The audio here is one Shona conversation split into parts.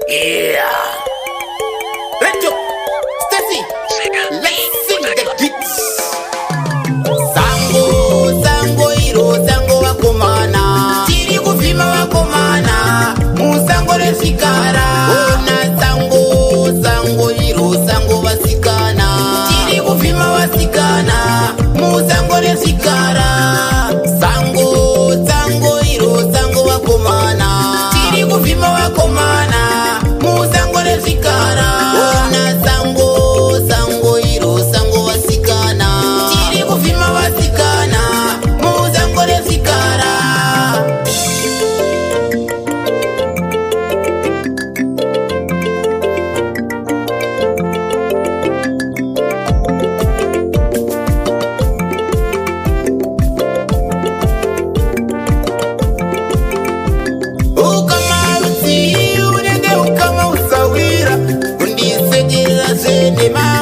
Yeah. Let's go. Stacy, let's sing the beats. Sango, sango iro, sango wakomana. Tiri kuvima wakomana. Musango resikara. Ona sango, sango iro, sango wasikana. Tiri kuvima wasikana. Musango resikara. Sango, sango iro, sango wakomana. Tiri kuvima wakomana. Musango resikara. Ona sango, sango iro, sango wasikana. Tiri kuvima wasikana. Musango resikara.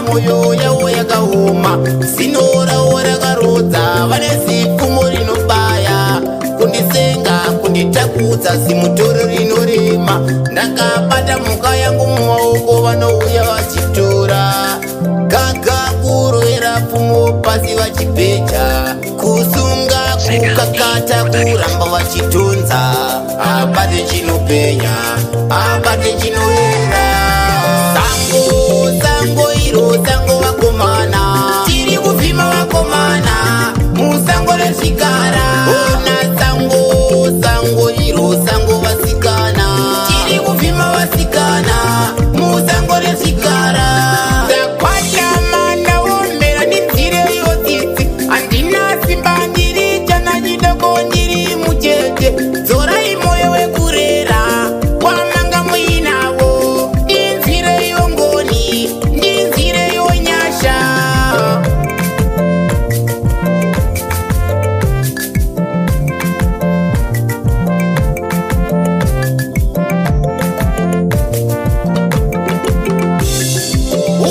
Moyo yawo yakahuma sinora warakarota vane zifumo rinobaya kundisenga kunditakudza simutoro rinorema ndakabata mhuka yangu mumaoko vanouya vachitora gagakuro erapfumo pasi vachipecha kusunga kukakata kuramba vachitonza abate chinopenya abate chinoera sango sango iro sango wakomana tiri kuvhima wakomana musango resikara ona sango sango iro sango vasikana tiri kuvhima vasikana musango resikara ndakwata ndaomera ninzire iyo tsitsi handina simba ndiri chana chidoko ndiri muchete dzorai moyo wekurera wamanga muinavo ndinzire iyo ngoni ndinzire iyo nyasha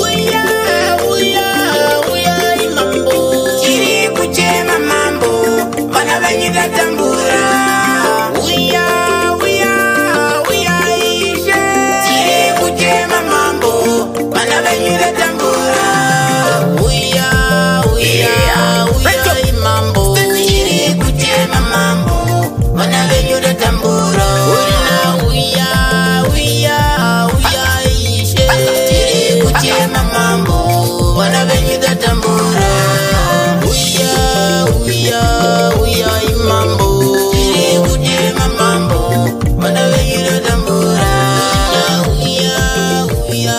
uya uya uya imambo chiri kuchema mambo vana vanyika tambura uya uya uya ishe chiri kuchema mambo vana vanyika tambura uya uya uya imambo chiri kuchema mambo vana vanyika tambura uya uya uya ishe chiri kuchema mambo vana vanyika tambura uya uya uya imambo chiri kuchema mambo vana vanyika tambura uya uya